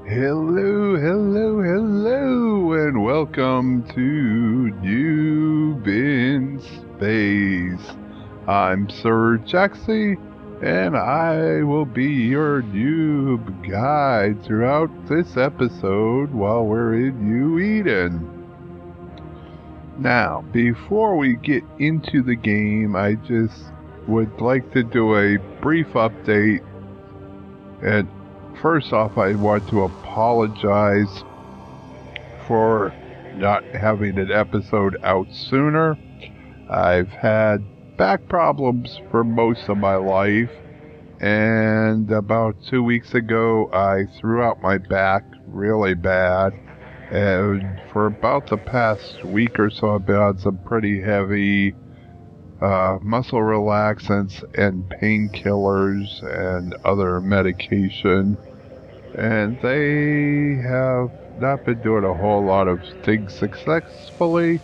Hello, hello, hello, and welcome to Noob in Space. I'm Sir Jaxxy, and I will be your noob guide throughout this episode while we're in New Eden. Now, before we get into the game, I just would like to do a brief update. And first off, I want to apologize for not having an episode out sooner. I've had back problems for most of my life, and about 2 weeks ago I threw out my back really bad, and for about the past week or so I've been on some pretty heavy muscle relaxants and painkillers and other medication, and they have not been doing a whole lot of things successfully.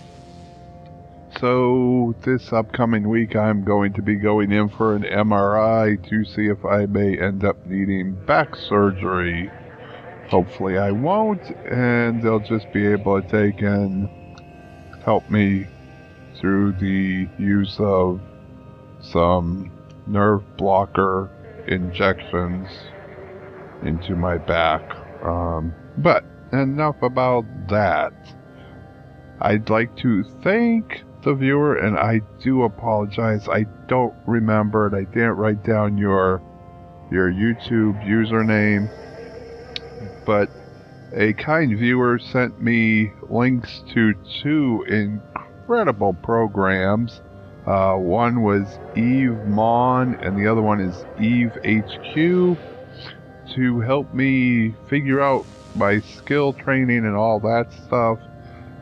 So this upcoming week I'm going to be going in for an MRI to see if I may end up needing back surgery. Hopefully I won't, and they'll just be able to take and help me through the use of some nerve blocker injections into my back. But enough about that. I'd like to thank the viewer, and I do apologize. I don't remember it. I didn't write down your YouTube username, but a kind viewer sent me links to two incredible programs. One was Eve Mon, and the other one is Eve HQ, to help me figure out my skill training and all that stuff.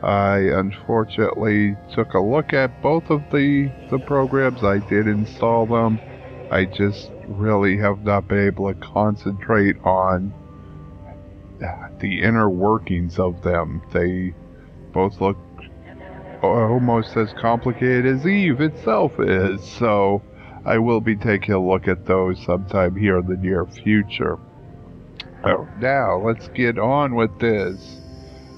I unfortunately took a look at both of the programs. I did install them. I just really have not been able to concentrate on the inner workings of them. They both look almost as complicated as Eve itself is, so I will be taking a look at those sometime here in the near future. Oh, now let's get on with this.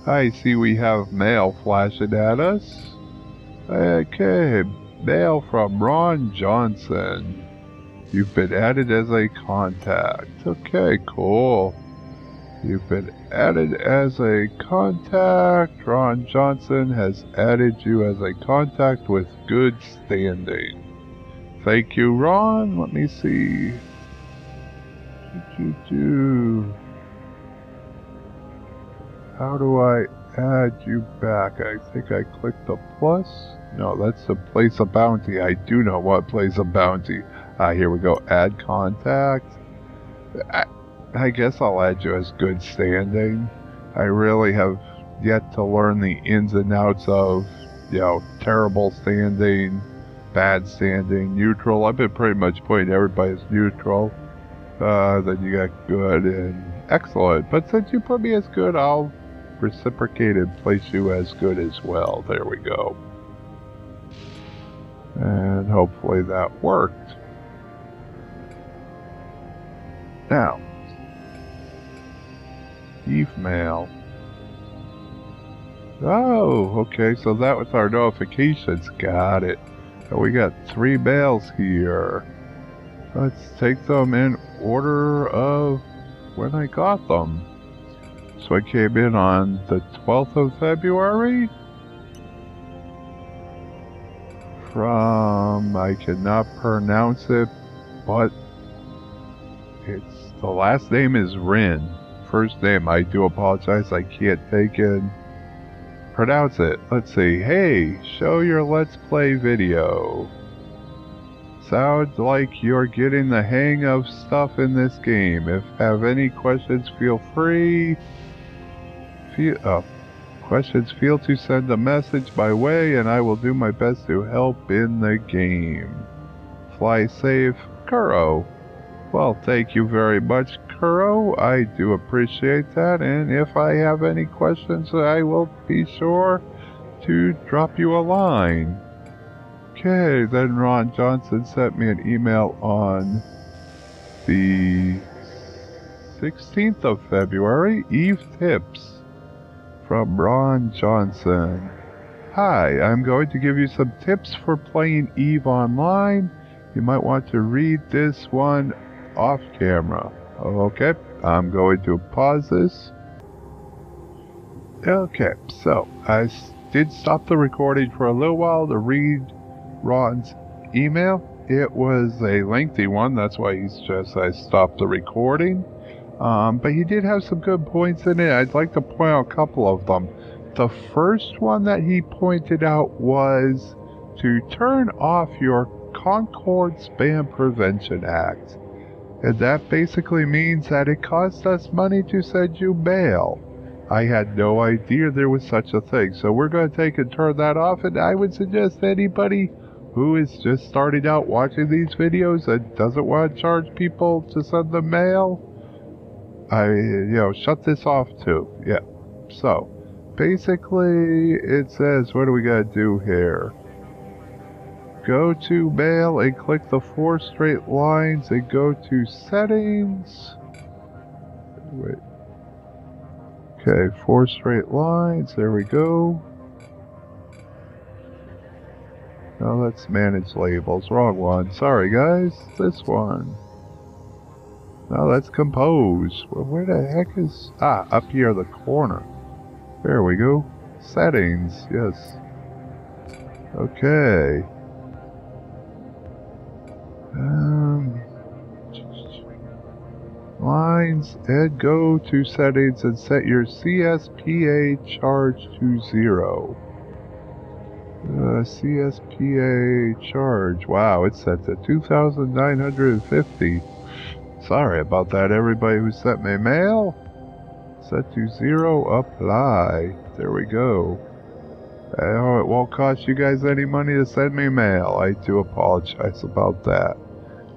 I see we have mail flashing at us. Okay, mail from Ron Johnson. You've been added as a contact. Okay, cool. You've been added as a contact. Ron Johnson has added you as a contact with good standing. Thank you, Ron. Let me see. How do I add you back? I think I clicked the plus. No, that's to place a bounty. I do know what place a bounty. Here we go. Add contact. I guess I'll add you as good standing. I really have yet to learn the ins and outs of, terrible standing, bad standing, neutral. I've been pretty much putting everybody as neutral. Then you got good and excellent. But since you put me as good, I'll reciprocate and place you as good as well. There we go. And hopefully that worked. Now, Eve mail. Oh, okay, so that was our notifications. Got it. So we got 3 mails here. Let's take them in order of when I got them. So I came in on the 12th of February. From, I cannot pronounce it, but the last name is Rin. First name, I do apologize, I can't take it. Pronounce it. Let's see. Hey, show your Let's Play video. Sounds like you're getting the hang of stuff in this game. If have any questions, feel free. Feel to send a message my way, and I will do my best to help in the game. Fly safe, Kuro. Well, thank you very much, Kuro. I do appreciate that, and if I have any questions, I will be sure to drop you a line. Okay, then Ron Johnson sent me an email on the 16th of February, Eve Tips from Ron Johnson. Hi, I'm going to give you some tips for playing Eve online. You might want to read this one off camera. Okay, I'm going to pause this. Okay, so I did stop the recording for a little while to read Ron's email. It was a lengthy one, that's why I stopped the recording. But he did have some good points in it. I'd like to point out a couple of them. The first one that he pointed out was to turn off your Concord Spam Prevention Act. And that basically means that it costs us money to send you mail. I had no idea there was such a thing. So we're going to take and turn that off. And I would suggest anybody who is just starting out watching these videos and doesn't want to charge people to send them mail, shut this off too. Yeah. So, basically, it says, what do we got to do here? Go to mail and click the 4 straight lines and go to settings. Wait. Okay, 4 straight lines. There we go. Now let's manage labels. Wrong one. Sorry, guys. This one. Now let's compose. Well, where the heck is... up here in the corner. There we go. Settings. Yes. Okay. Lines, and go to settings and set your CSPA charge to 0. CSPA charge. Wow, it's set to 2,950. Sorry about that, everybody who sent me mail. Set to 0, apply. There we go. I know it won't cost you guys any money to send me mail. I do apologize about that.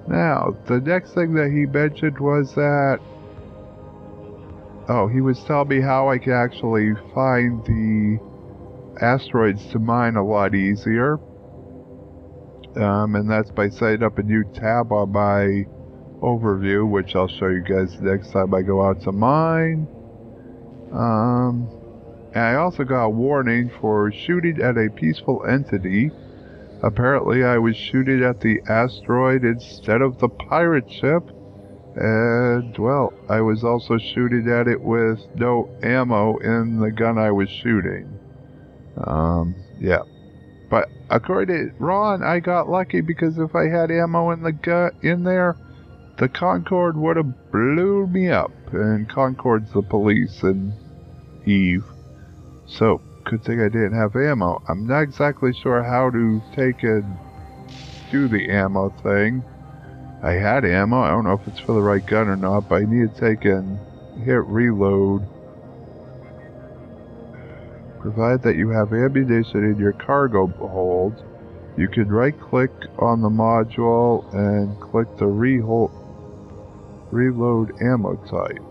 Now, the next thing that he mentioned was that... he was telling me how I can actually find the asteroids to mine a lot easier. And that's by setting up a new tab on my overview, which I'll show you guys next time I go out to mine. And I also got a warning for shooting at a peaceful entity. Apparently I was shooting at the asteroid instead of the pirate ship. And, well, I was also shooting at it with no ammo in the gun I was shooting. Yeah. But according to Ron, I got lucky because if I had ammo in the gun in there, the Concorde would have blew me up. And Concorde's the police in Eve. So, good thing I didn't have ammo. I'm not exactly sure how to take and do the ammo thing. I had ammo. I don't know if it's for the right gun or not, but I need to take and hit reload. Provided that you have ammunition in your cargo hold, you can right-click on the module and click the reload ammo type.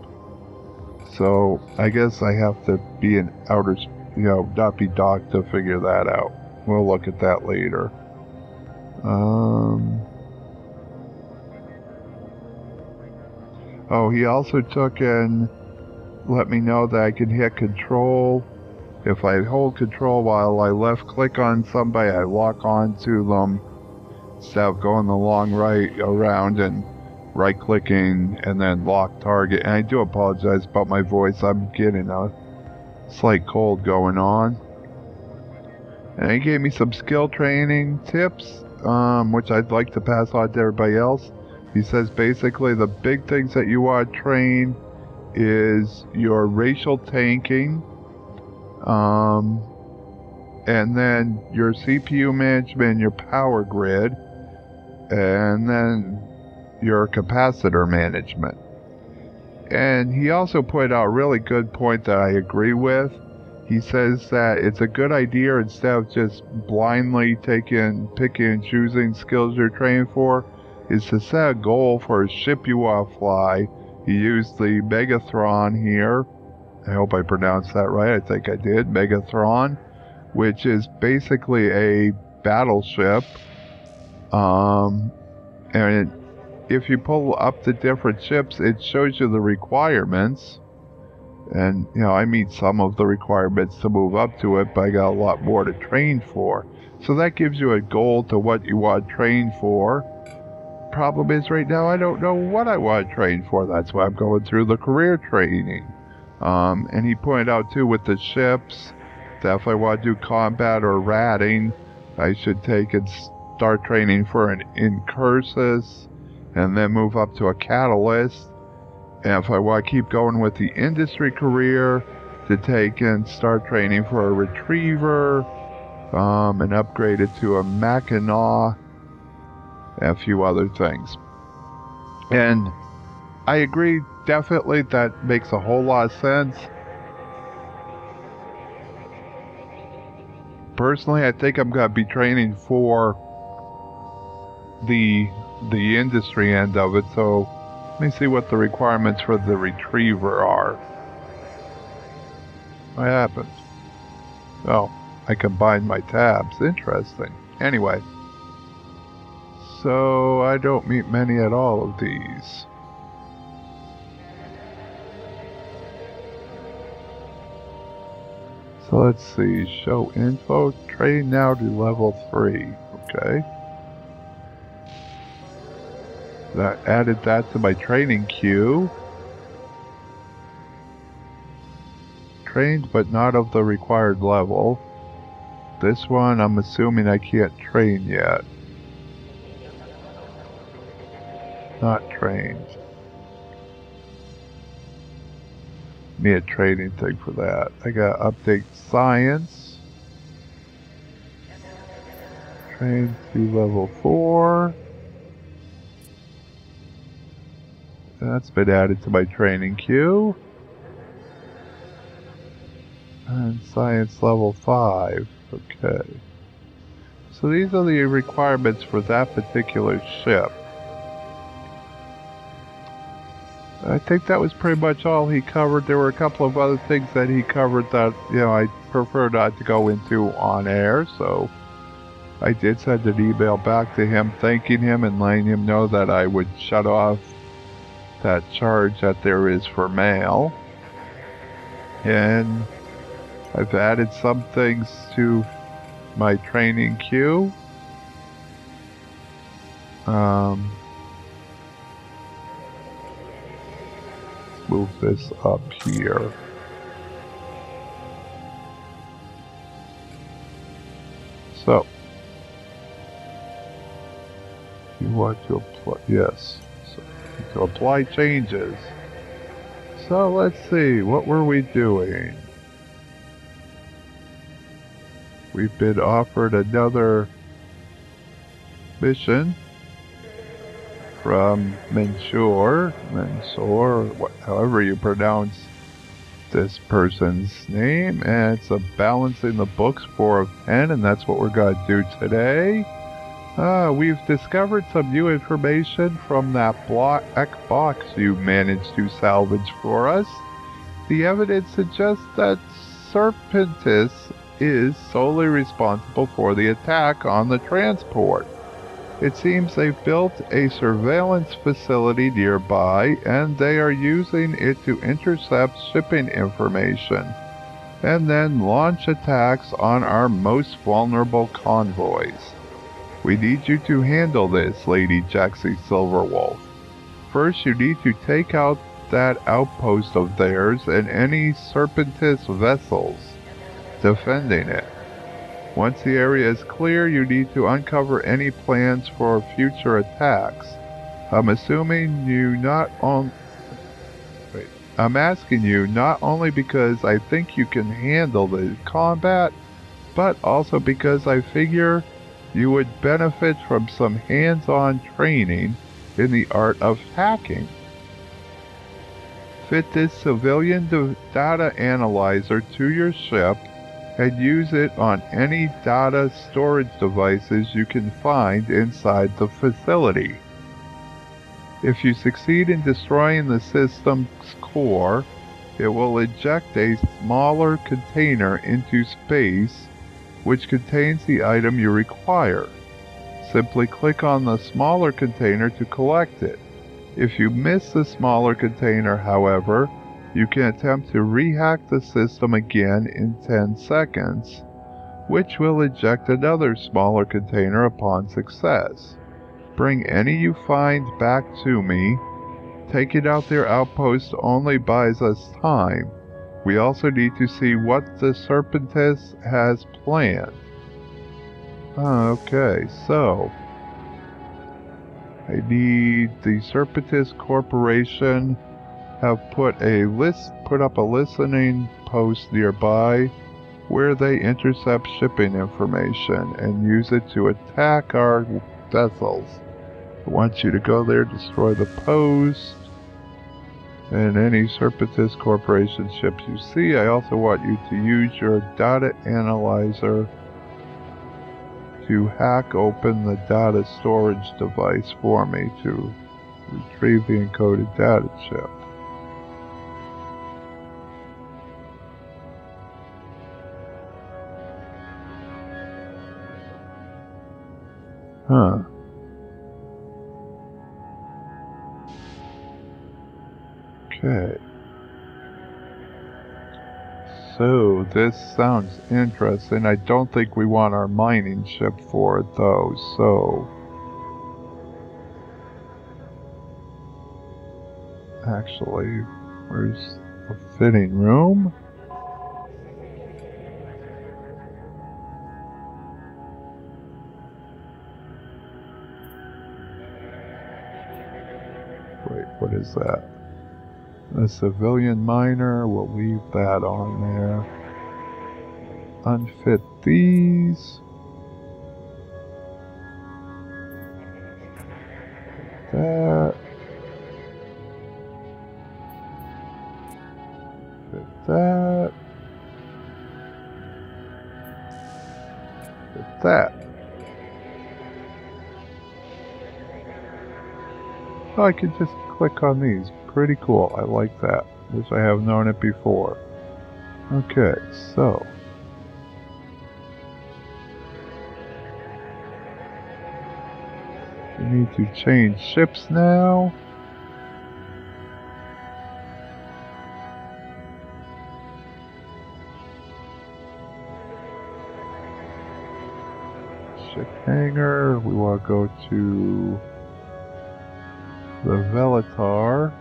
So, I guess I have to be in outer space. Not be docked to figure that out. We'll look at that later. He also took and let me know that I can hit control. If I hold control while I left click on somebody, I lock onto them instead of going the long right around and right clicking and then lock target. And I do apologize about my voice. I'm getting a slight cold going on. And he gave me some skill training tips, which I'd like to pass on to everybody else. He says basically the big things that you want to train is your racial tanking, and then your CPU management and your power grid, and then your capacitor management. And he also pointed out a really good point that I agree with. He says that it's a good idea, instead of just blindly picking and choosing skills you're training for, is to set a goal for a ship you want to fly. He used the Megathron here. I hope I pronounced that right. I think I did. Megathron, which is basically a battleship. And if you pull up the different ships, it shows you the requirements. And, you know, I meet some of the requirements to move up to it, but I got a lot more to train for. So that gives you a goal to what you want to train for. Problem is, right now, I don't know what I want to train for. That's why I'm going through the career training. And he pointed out, too, with the ships, that if I want to do combat or ratting, I should take and start training for an incursus, and then move up to a catalyst. And if I want to keep going with the industry career, to take and start training for a retriever, and upgrade it to a Mackinac, and a few other things. And I agree, definitely, that makes a whole lot of sense. Personally, I think I'm going to be training for the industry end of it, so let me see what the requirements for the retriever are. What happened? Oh, I combined my tabs. Interesting. Anyway. So, I don't meet many at all of these. So let's see. Show info. Train now to level 3. Okay. That added that to my training queue. Trained but not of the required level. This one I'm assuming I can't train yet. Not trained. Need a training thing for that. I gotta update science. Train to level 4. That's been added to my training queue. And science level 5. Okay. So these are the requirements for that particular ship. I think that was pretty much all he covered. There were a couple of other things that he covered that, you know, I prefer not to go into on air, so I did send an email back to him thanking him and letting him know that I would shut off that charge that there is for mail. And I've added some things to my training queue. Let's move this up here. So, you want to apply, yes. To apply changes. So let's see, what were we doing? We've been offered another mission from Mensur, however you pronounce this person's name, and it's a balancing the books 4 of 10, and that's what we're going to do today. We've discovered some new information from that black box you managed to salvage for us. The evidence suggests that Serpentis is solely responsible for the attack on the transport. It seems they've built a surveillance facility nearby, and they are using it to intercept shipping information, and then launch attacks on our most vulnerable convoys. We need you to handle this, Lady Jaxxy Silverwolf. First, you need to take out that outpost of theirs and any Serpentis vessels defending it. Once the area is clear, you need to uncover any plans for future attacks. I'm asking you not only because I think you can handle the combat, but also because I figure you would benefit from some hands-on training in the art of hacking. Fit this civilian data analyzer to your ship and use it on any data storage devices you can find inside the facility. If you succeed in destroying the system's core, it will eject a smaller container into space which contains the item you require. Simply click on the smaller container to collect it. If you miss the smaller container, however, you can attempt to rehack the system again in 10 seconds, which will eject another smaller container upon success. Bring any you find back to me. Taking out their outpost only buys us time. We also need to see what the Serpentess has planned. Okay, so I need the Serpentess Corporation have put up a listening post nearby where they intercept shipping information and use it to attack our vessels. I want you to go there, destroy the post, and any Serpentess Corporation ships you see. I also want you to use your data analyzer to hack open the data storage device for me to retrieve the encoded data chip. Huh. Okay. So, this sounds interesting. I don't think we want our mining ship for it, though, so... Actually, where's the fitting room? Wait, what is that? A civilian miner, we'll leave that on there. Unfit these. That. Fit that. Fit that. Oh, I can just click on these. Pretty cool. I like that. Wish I have known it before. Okay, so. We need to change ships now. Ship hangar. We want to go to the Velator.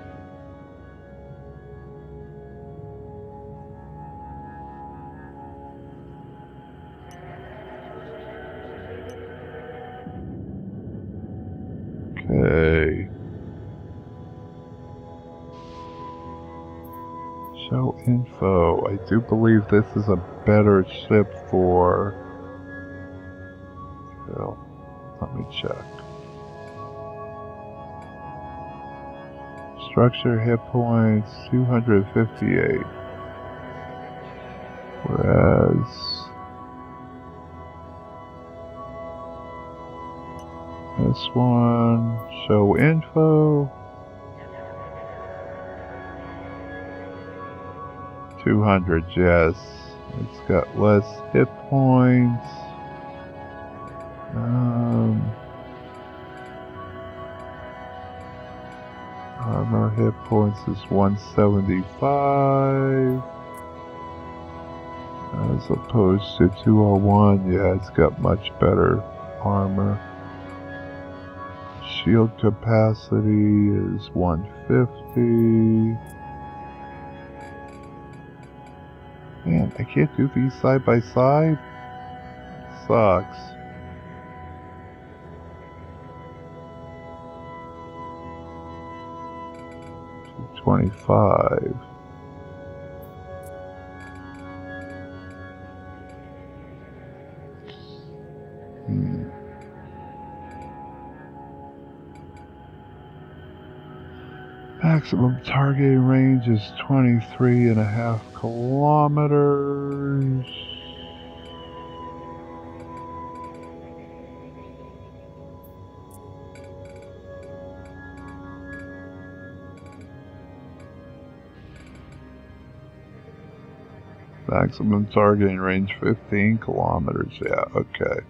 Okay. Show info. I do believe this is a better ship for... Well, let me check. Structure hit points 258. Whereas this one, show info, 200, yes. It's got less hit points. Armor hit points is 175. As opposed to 201, yeah, it's got much better armor. Shield capacity is 150. Man, I can't do these side by side? Sucks. $25. Maximum targeting range is 23.5 kilometers. Maximum targeting range 15 kilometers. Yeah, okay.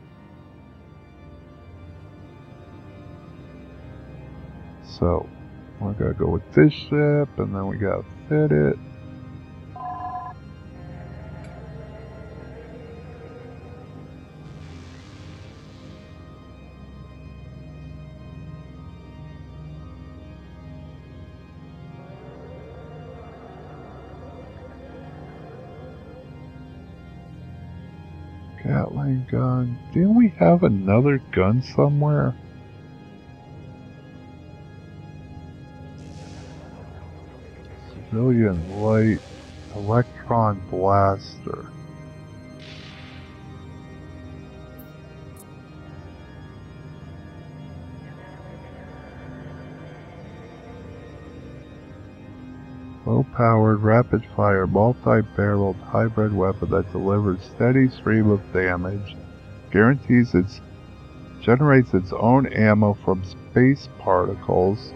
So, we're gonna go with this ship, and then we gotta fit it. Gatling gun. Didn't we have another gun somewhere? Civilian light electron blaster. Low-powered, rapid-fire, multi-barreled hybrid weapon that delivers steady stream of damage, generates its own ammo from space particles.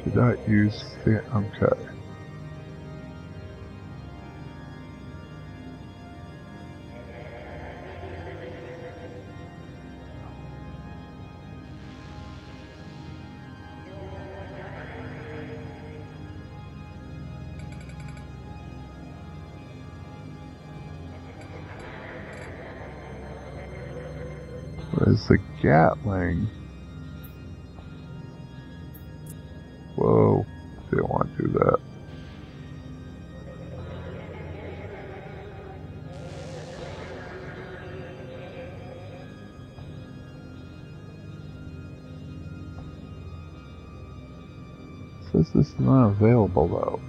Could not use the okay. Where's the Gatling? Whoa, didn't want to do that. Says this is not available though.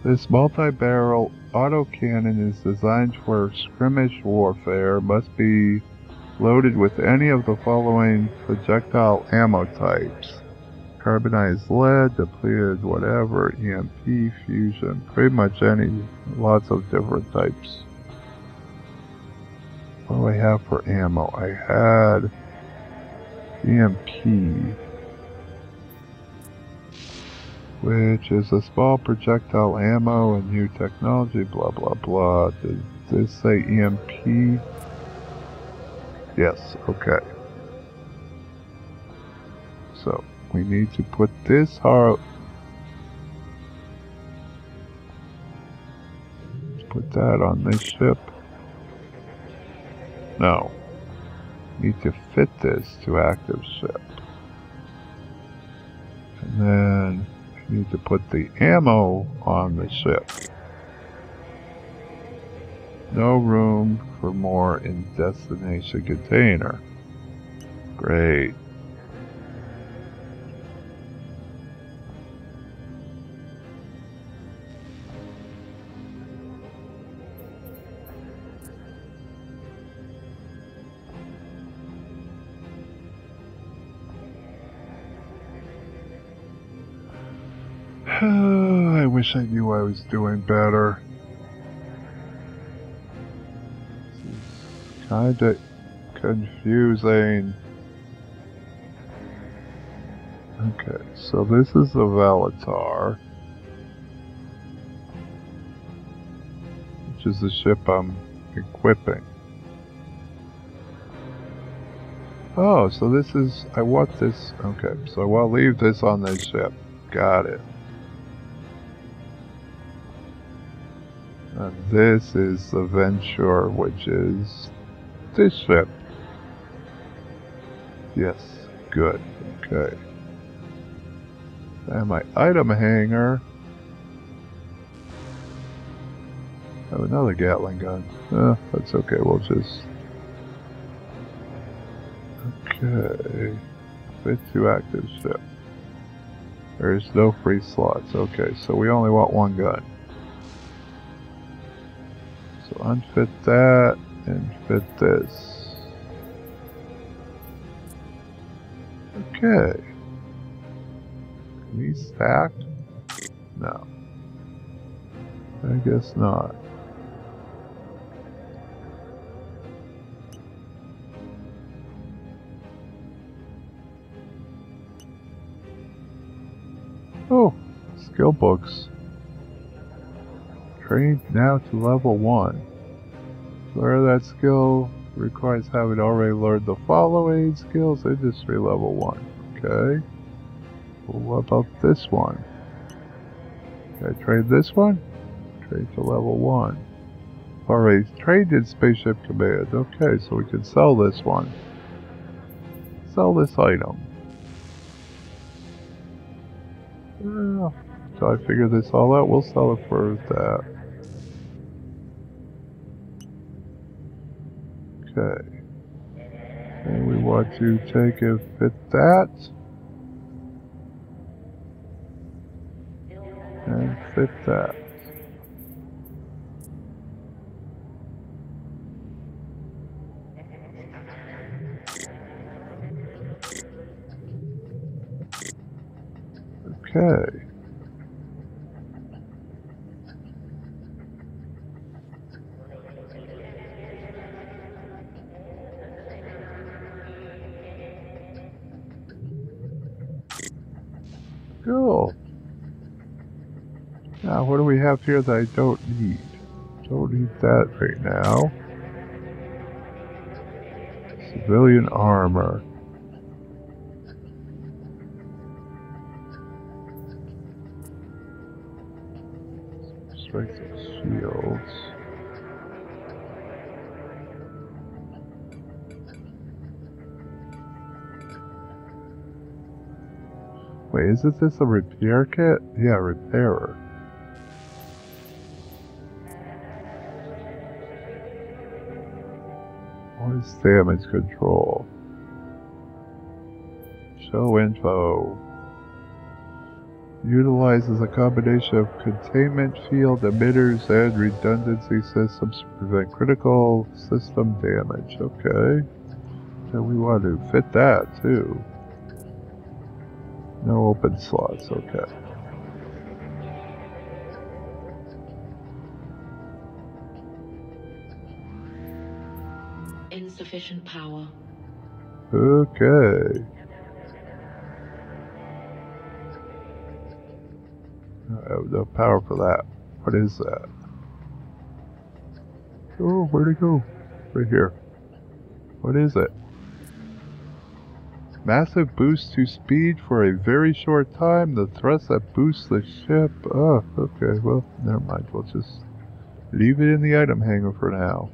This multi-barrel autocannon is designed for skirmish warfare, must be loaded with any of the following projectile ammo types. Carbonized lead, depleted whatever, EMP, fusion, pretty much any, lots of different types. What do I have for ammo? I had EMP, which is a small projectile ammo and new technology, blah blah blah. Did this say EMP? Yes, okay. So, we need to put this let's put that on this ship. No. Need to fit this to active ship. And then need to put the ammo on the ship. No room for more in destination container. Great. I wish I knew I was doing better. This is kinda confusing. Okay, so this is the Velator, which is the ship I'm equipping. Oh, so this is, I want this, okay, so I want to leave this on this ship. Got it. And this is the Venture, which is this ship. Yes, good, okay. And my item hanger. I have another Gatling gun. That's okay, we'll just... Okay. Fit to active ship. There's no free slots. Okay, so we only want one gun. So unfit that and fit this. Okay. Can we stack? No. I guess not. Oh, skill books. Trained now to level 1. Learn that skill requires having already learned the following skills. Industry level 1. Okay. Well, what about this one? Can I trade this one? Trade to level 1. Already trained in spaceship command. Okay, so we can sell this one. Sell this item. Yeah. So I figure this all out. We'll sell it for that. Okay. And we want to take and fit that. And fit that. Okay. Cool. Now, what do we have here that I don't need? Don't need that right now. Civilian armor. Strength of shields. Wait, isn't this a repair kit? Yeah, repairer. What is damage control? Show info. Utilizes a combination of containment field emitters and redundancy systems to prevent critical system damage. Okay. And we want to fit that too. No open slots. Okay. Insufficient power. Okay. I have no power for that. What is that? Oh, where'd it go? Right here. What is it? Massive boost to speed for a very short time. The thrust that boosts the ship. Oh, okay. Well, never mind. We'll just leave it in the item hangar for now.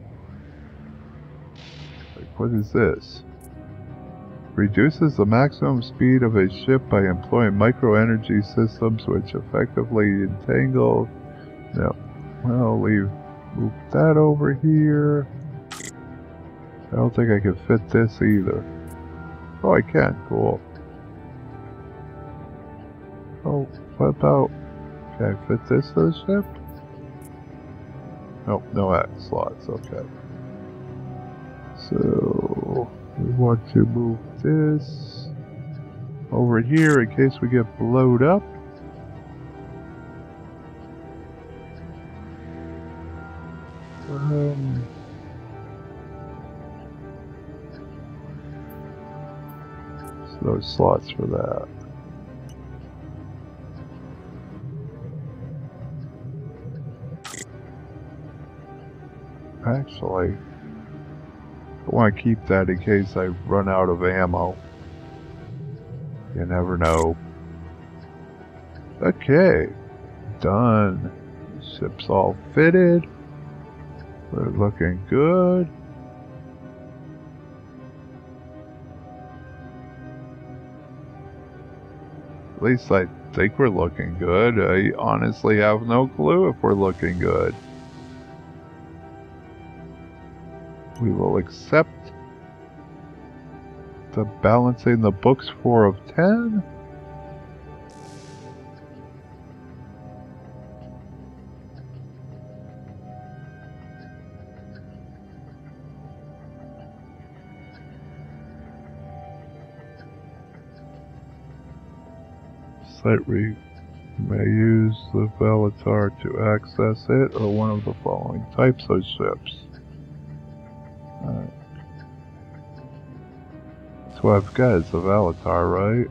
Like, what is this? Reduces the maximum speed of a ship by employing micro-energy systems which effectively entangle. No. Well, move that over here. I don't think I can fit this either. Oh, I can. Cool. Oh, what about... Can I fit this to the ship? Nope, no slots. Okay. So... we want to move this over here in case we get blowed up. So no slots for that. Actually, I want to keep that in case I run out of ammo. You never know. Okay. Done. Ship's all fitted. We're looking good. At least I think we're looking good. I honestly have no clue if we're looking good. We will accept the balancing the books 4 of 10. Site we may use the Velator to access it or one of the following types of ships. That's what I've got, is the Velator, right?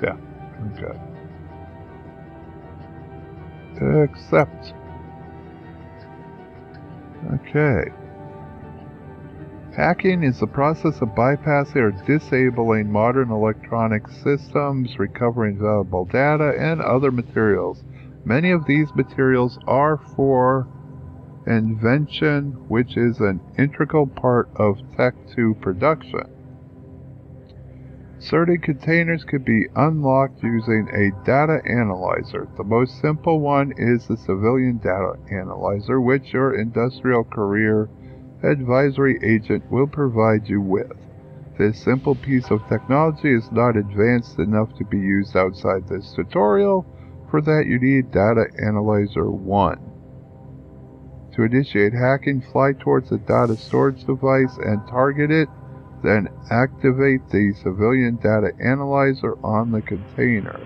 Yeah, okay. Accept. Okay. Hacking is the process of bypassing or disabling modern electronic systems, recovering valuable data, and other materials. Many of these materials are for invention, which is an integral part of Tech 2 production. Certain containers can be unlocked using a data analyzer. The most simple one is the civilian data analyzer, which your industrial career advisory agent will provide you with. This simple piece of technology is not advanced enough to be used outside this tutorial. For that, you need Data Analyzer 1. To initiate hacking, fly towards the data storage device and target it. Then activate the civilian data analyzer on the container.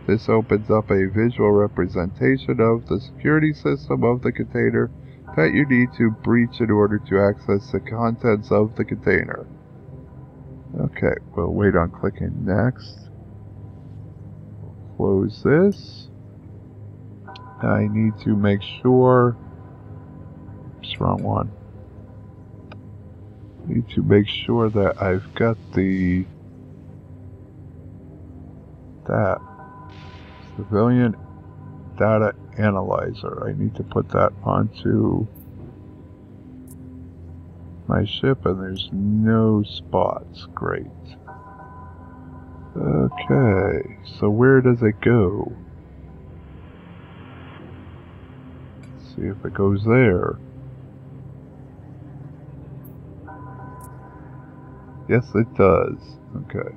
This opens up a visual representation of the security system of the container that you need to breach in order to access the contents of the container. Okay, we'll wait on clicking next. Close this. I need to make sure... Oops, wrong one. Need to make sure that I've got that civilian data analyzer. I need to put that onto my ship, and there's no spots. Great. Okay, so where does it go? Let's see if it goes there. Yes, it does. Okay.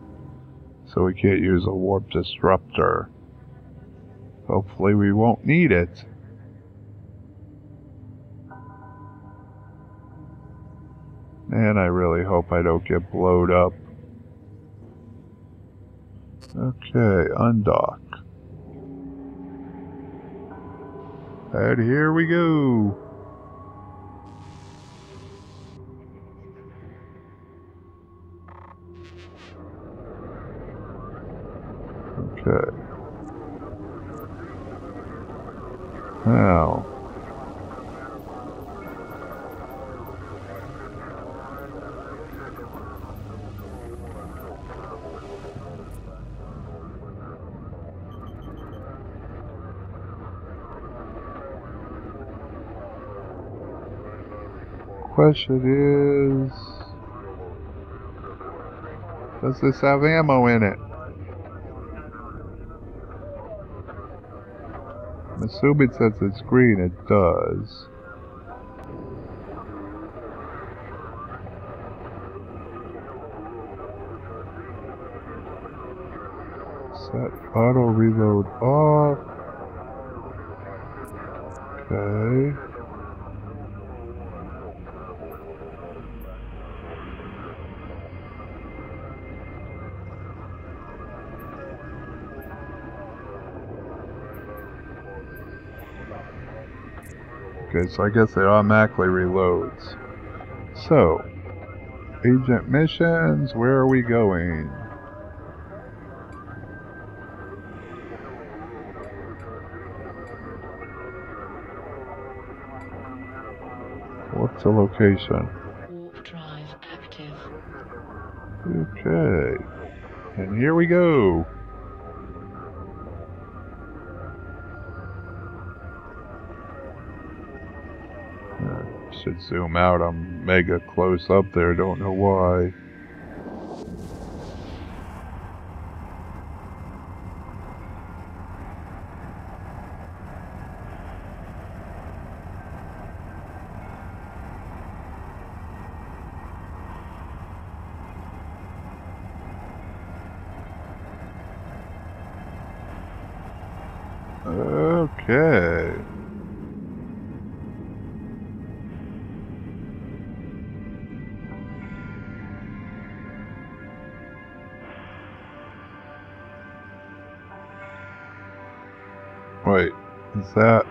So we can't use a warp disruptor. Hopefully we won't need it. Man, I really hope I don't get blowed up. Okay, undock. And here we go. Okay. Now. Question is, does this have ammo in it? I'm assuming since it's green, it does. Set auto reload off. Okay. Okay, so I guess it automatically reloads. So, agent missions, where are we going? What's the location? Warp drive active. Okay, and here we go. Should zoom out. I'm mega close up there, don't know why. Okay. Wait, is that...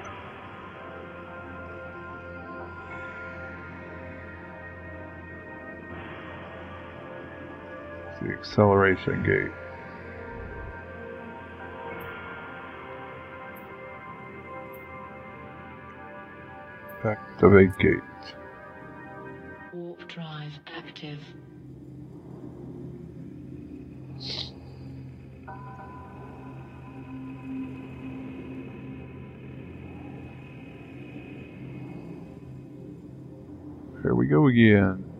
It's the acceleration gate. Activate gate. Warp drive active. Here we go again.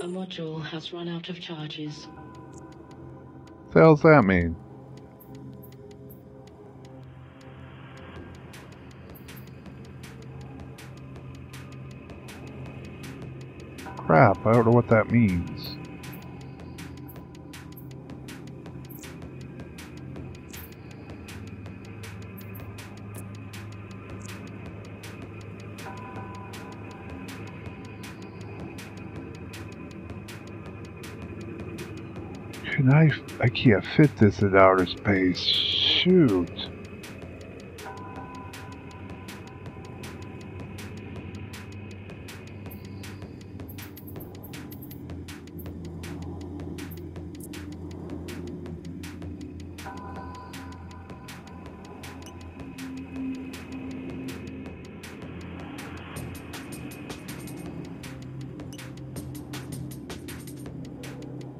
A module has run out of charges. What the hell's that mean? Crap, I don't know what that means. I can't fit this in outer space. Shoot.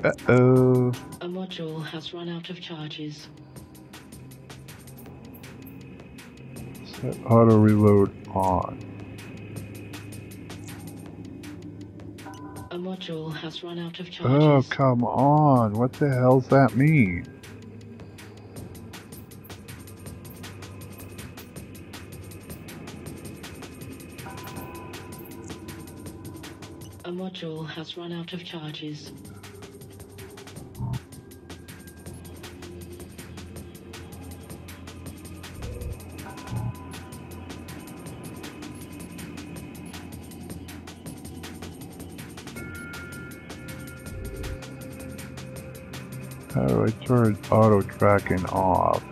Uh-oh. A module has run out of charges. Set auto reload on. A module has run out of Oh, charges. come on. What the hell's that mean? A module has run out of charges. How do I turn auto tracking off?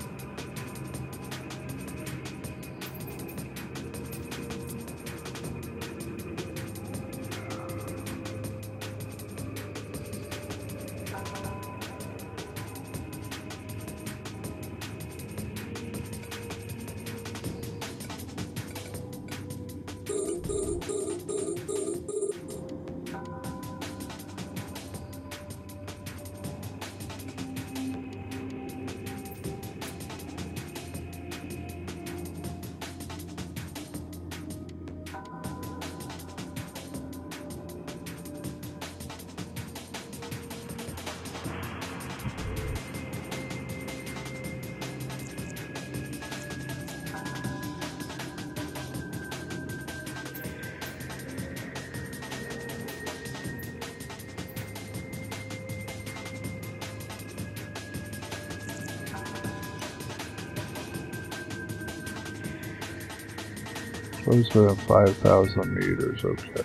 Close within 5,000 meters, okay.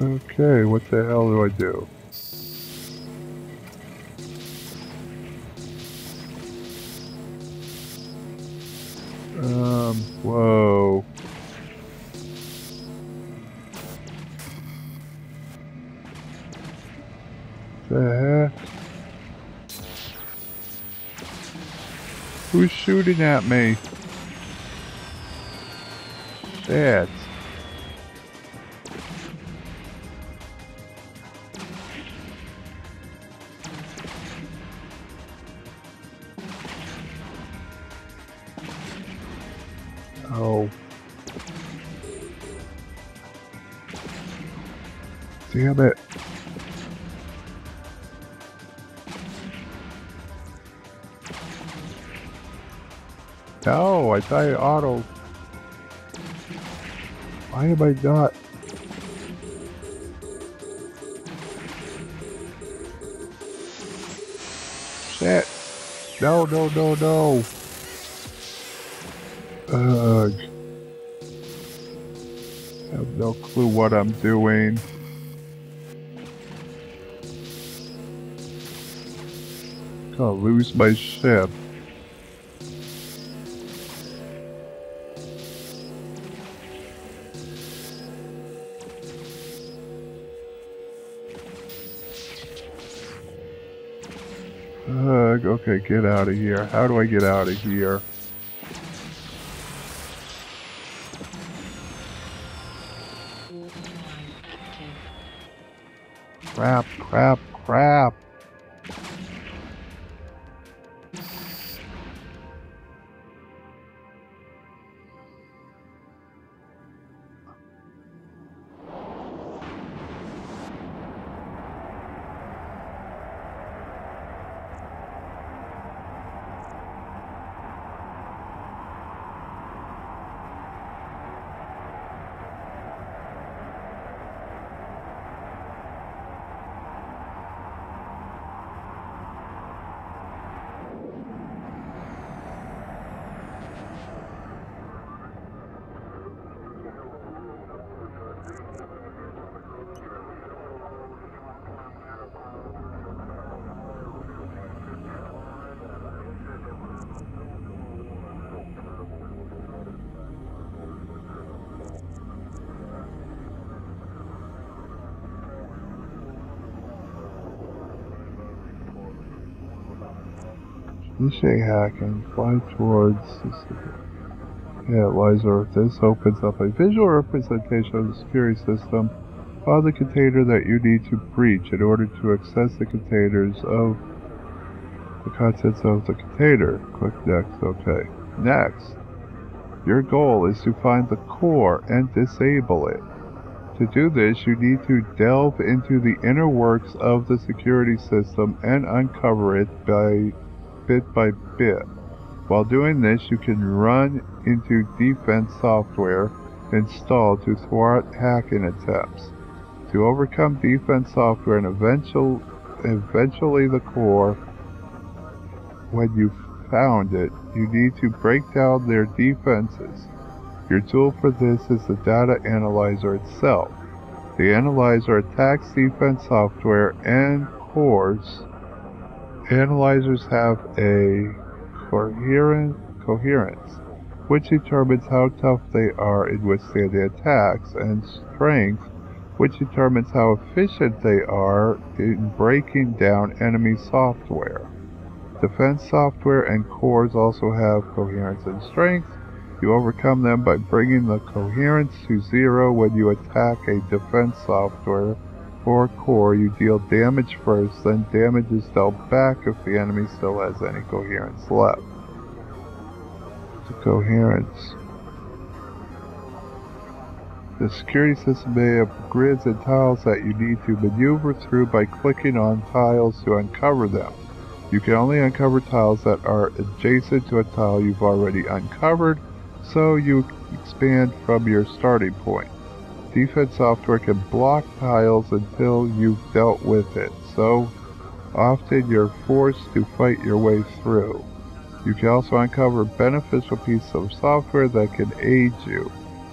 Okay, what the hell do I do? Whoa. The heck? Who's shooting at me? Shit. Oh. Damn it. No, I thought I auto. Why am I not? Shit. No, no, no, no. Ugh. Have No clue what I'm doing. Gonna lose my ship. Okay, get out of here. How do I get out of here? Warp drive active. Crap, crap, crap. Cliche hacking. Fly towards analyzer. This opens up a visual representation of the security system of the container that you need to breach in order to access the contents of the container. Click next. Okay. Next, your goal is to find the core and disable it. To do this, you need to delve into the inner works of the security system and uncover it bit by bit. While doing this, you can run into defense software installed to thwart hacking attempts. To overcome defense software and eventually the core, when you've found it, you need to break down their defenses. Your tool for this is the data analyzer itself. The analyzer attacks defense software and cores. Analyzers have a coherence, which determines how tough they are in withstanding attacks, and strength, which determines how efficient they are in breaking down enemy software. Defense software and cores also have coherence and strength. You overcome them by bringing the coherence to 0 when you attack a defense software or core. You deal damage first, then damage is dealt back if the enemy still has any coherence left. The coherence. The security system may have grids and tiles that you need to maneuver through by clicking on tiles to uncover them. You can only uncover tiles that are adjacent to a tile you've already uncovered, so you expand from your starting point. Defense software can block tiles until you've dealt with it, so often you're forced to fight your way through. You can also uncover beneficial pieces of software that can aid you.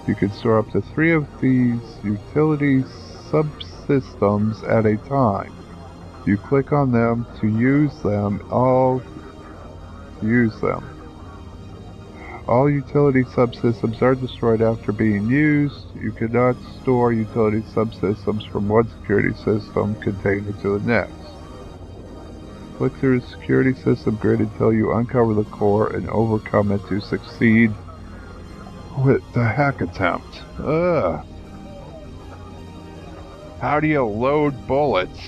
You can store up to 3 of these utility subsystems at a time. You click on them to use them. All utility subsystems are destroyed after being used. You cannot store utility subsystems from one security system container to the next. Click through the security system grid until you uncover the core and overcome it to succeed with the hack attempt. Ugh. How do you load bullets?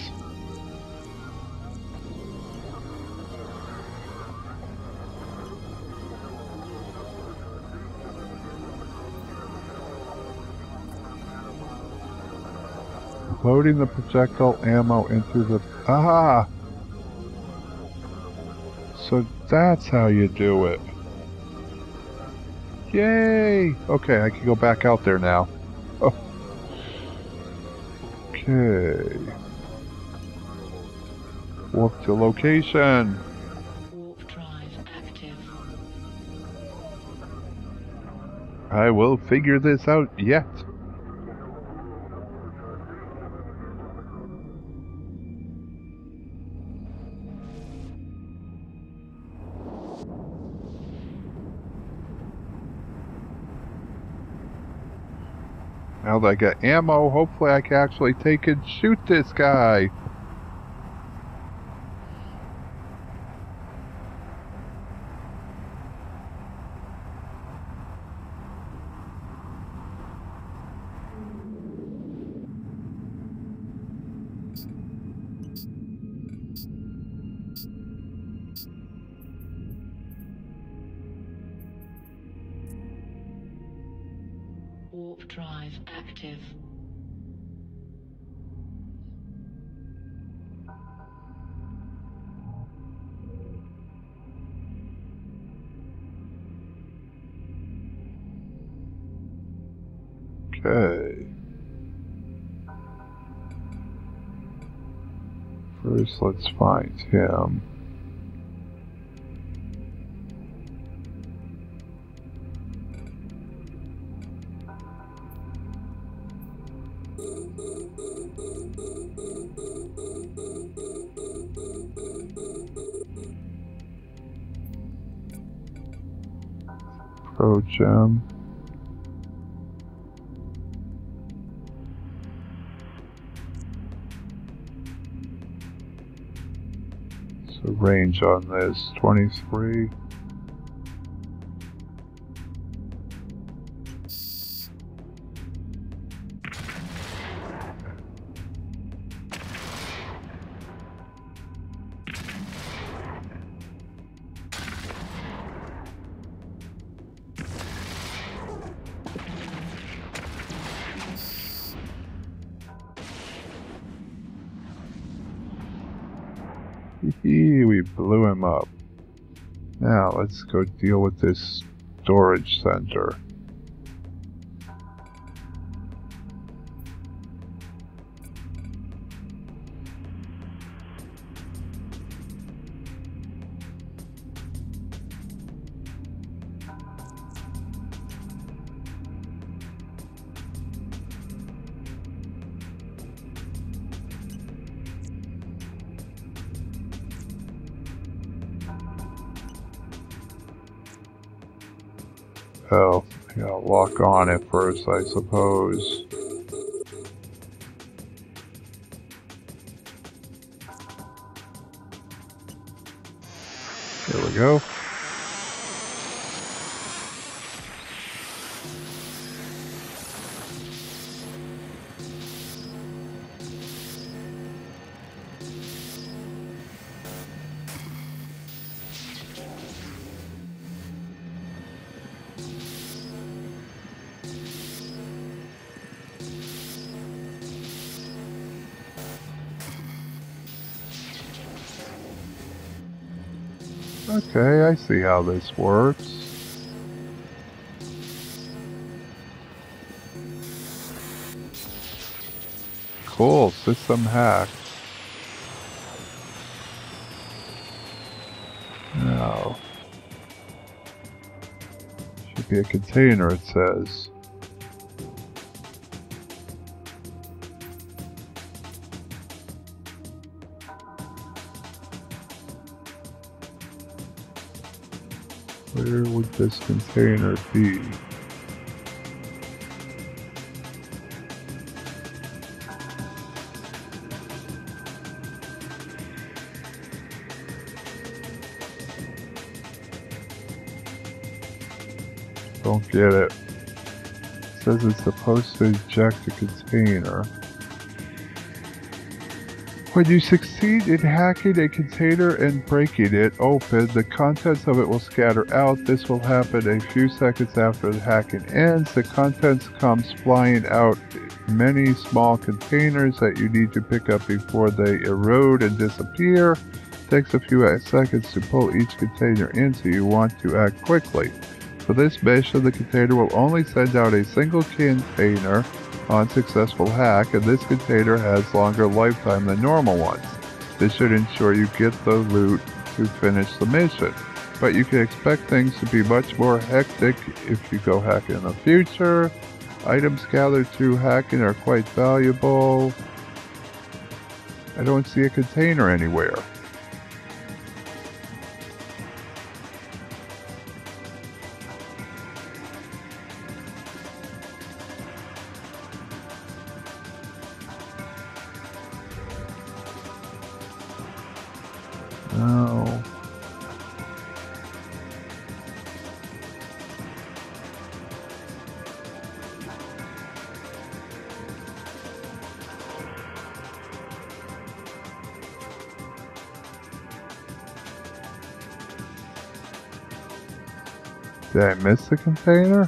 Loading the projectile ammo into the... Ah! So that's how you do it. Yay! Okay, I can go back out there now. Oh. Okay. Warp to location. Warp drive active. I will figure this out yet. Now that I got ammo, hopefully I can actually take and shoot this guy. Warp drive active. Okay. First, let's find him. Approach him. So range on this, 23. We blew him up. Now let's go deal with this storage center. Oh, I gotta lock on it first, I suppose. There we go. Okay, I see how this works. Cool, system hacked. Now, should be a container, it says. Where would this container be? Don't get it. It says it's supposed to eject a container. When you succeed in hacking a container and breaking it open, the contents of it will scatter out. This will happen a few seconds after the hacking ends. The contents comes flying out many small containers that you need to pick up before they erode and disappear. It takes a few seconds to pull each container in, so you want to act quickly. For this mission, the container will only send out a single container on successful hack, and this container has longer lifetime than normal ones. This should ensure you get the loot to finish the mission, but you can expect things to be much more hectic if you go hacking in the future. Items gathered through hacking are quite valuable. I don't see a container anywhere. No. Did I miss the container?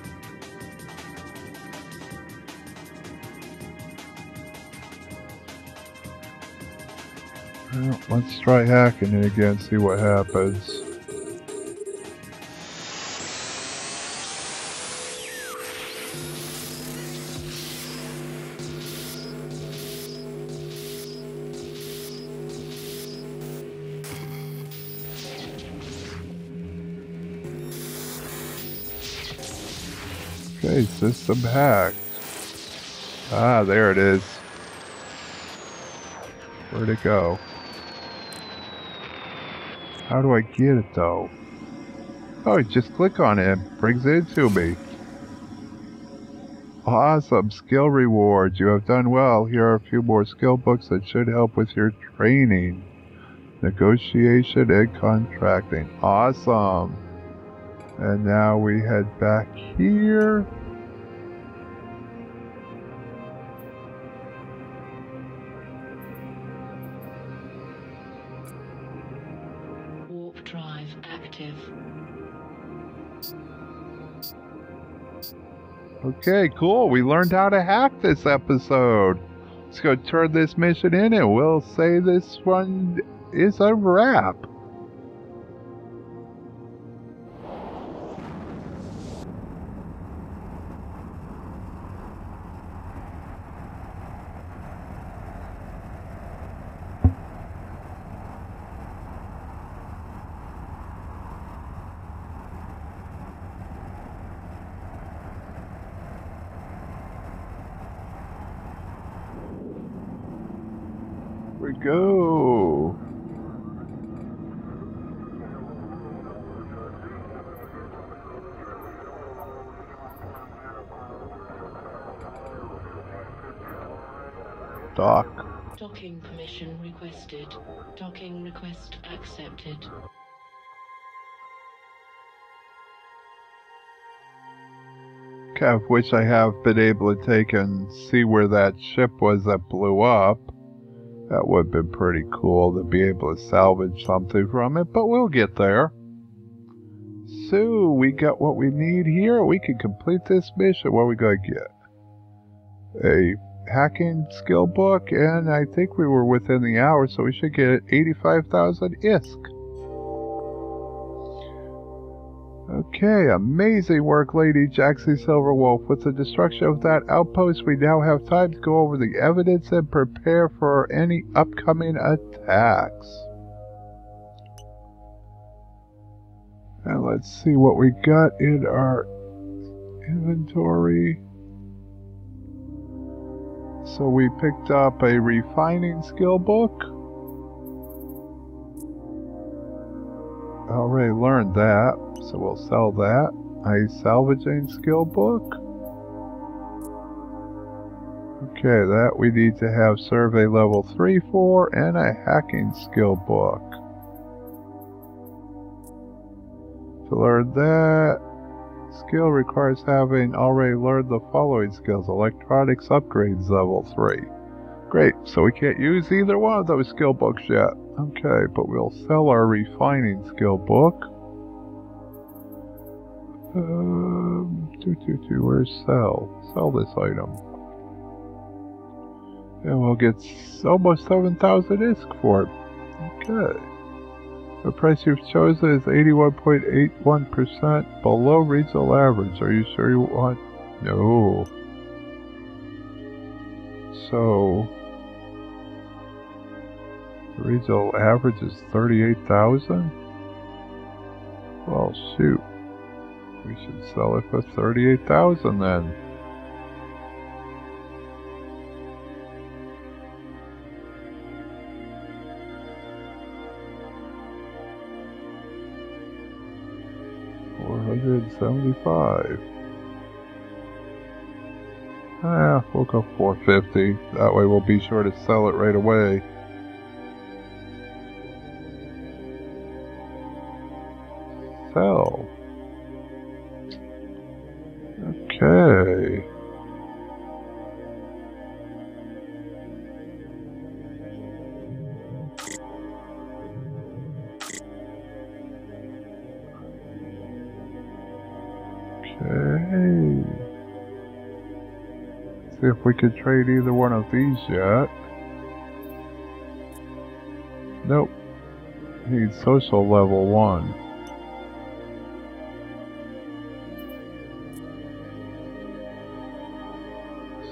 Well, let's try hacking it again, see what happens. Okay, system hacked. Ah, there it is. Where'd it go? How do I get it though? Oh, just click on it. It brings it to me. Awesome. Skill rewards. You have done well. Here are a few more skill books that should help with your training. Negotiation and contracting. Awesome. And now we head back here. Warp drive active. Okay, cool. We learned how to hack this episode. Let's go turn this mission in and we'll say this one is a wrap. We go. Dock. Docking permission requested. Docking request accepted. I wish I have been able to take and see where that ship was that blew up. That would have been pretty cool to be able to salvage something from it, but we'll get there. So, we got what we need here. We can complete this mission. What are we going to get? A hacking skill book, and I think we were within the hour, so we should get 85,000 ISK. Okay, amazing work, Lady Jaxxy Silverwolf. With the destruction of that outpost, we now have time to go over the evidence and prepare for any upcoming attacks. And let's see what we got in our inventory. So we picked up a refining skill book. I already learned that, so we'll sell that. A salvaging skill book. Okay, that we need to have survey level 3 for, and a hacking skill book. To learn that skill requires having already learned the following skills. Electronics upgrades level 3. Great, so we can't use either one of those skill books yet. Okay, but we'll sell our refining skill book. Where's sell? Sell this item. And we'll get almost 7,000 ISK for it. Okay. The price you've chosen is 81.81% below regional average. Are you sure you want? No. So, the regional average is 38,000? Well, shoot. We should sell it for 38,000 then. $475. We'll go 450. That way we'll be sure to sell it right away. See if we could trade either one of these yet. Nope. Need social level 1.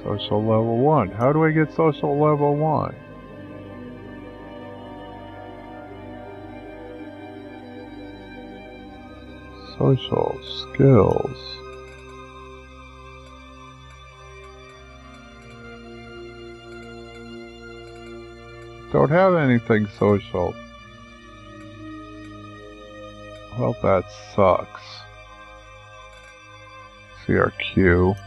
Social level 1. How do I get social level 1? Social skills. Don't have anything social. Well, that sucks. CRQ.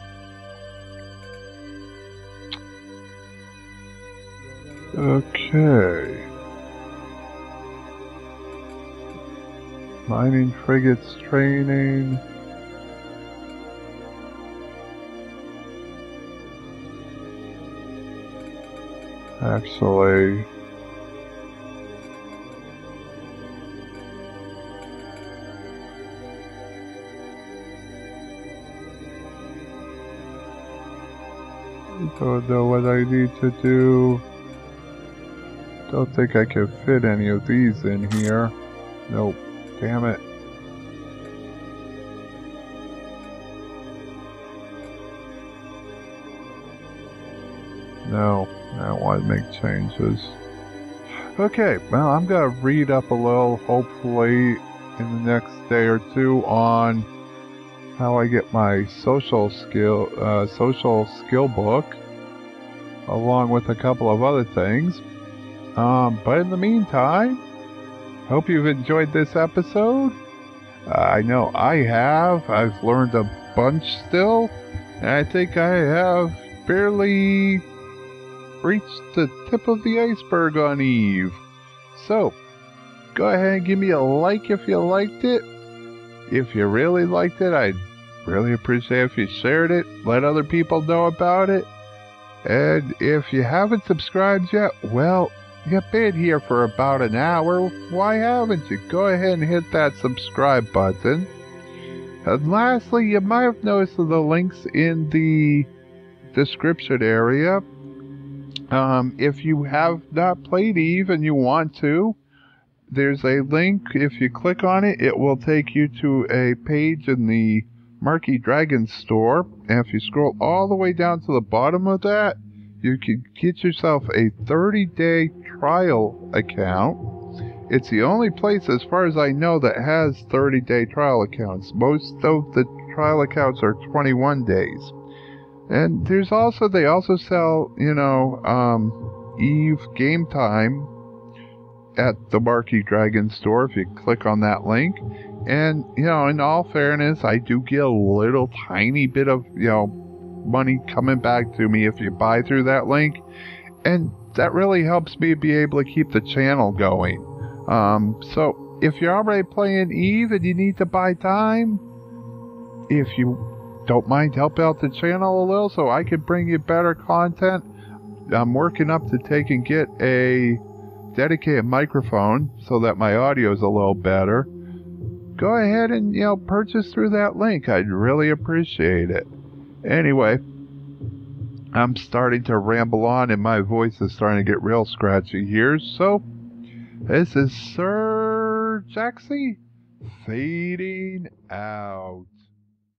Okay. Mining frigates training. Actually, don't know what I need to do. Don't think I can fit any of these in here. Nope. Damn it. No, I don't want to make changes. Okay, well, I'm going to read up a little, hopefully, in the next day or two on how I get my social skill book, along with a couple of other things. But in the meantime, hope you've enjoyed this episode. I know I have. I've learned a bunch still, and I think I have barely reached the tip of the iceberg on Eve. So, go ahead and give me a like if you liked it. If you really liked it, I'd really appreciate if you shared it, let other people know about it. And if you haven't subscribed yet, well, you've been here for about an hour. Why haven't you? Go ahead and hit that subscribe button. And lastly, you might have noticed the links in the description area. If you have not played Eve and you want to, there's a link. If you click on it, it will take you to a page in the Marquee Dragon store. And if you scroll all the way down to the bottom of that, you can get yourself a 30-day trial account. It's the only place, as far as I know, that has 30-day trial accounts. Most of the trial accounts are 21 days. And they also sell, Eve Game Time at the Marquee Dragon store if you click on that link. And, in all fairness, I do get a little tiny bit of, money coming back to me if you buy through that link. And that really helps me be able to keep the channel going. So if you're already playing Eve and you need to buy time, if you don't mind helping out the channel a little so I can bring you better content, I'm working up to get a dedicated microphone so that my audio is a little better. Go ahead and, purchase through that link. I'd really appreciate it. Anyway, I'm starting to ramble on and my voice is starting to get real scratchy here. So, this is Sir Jaxxy fading out.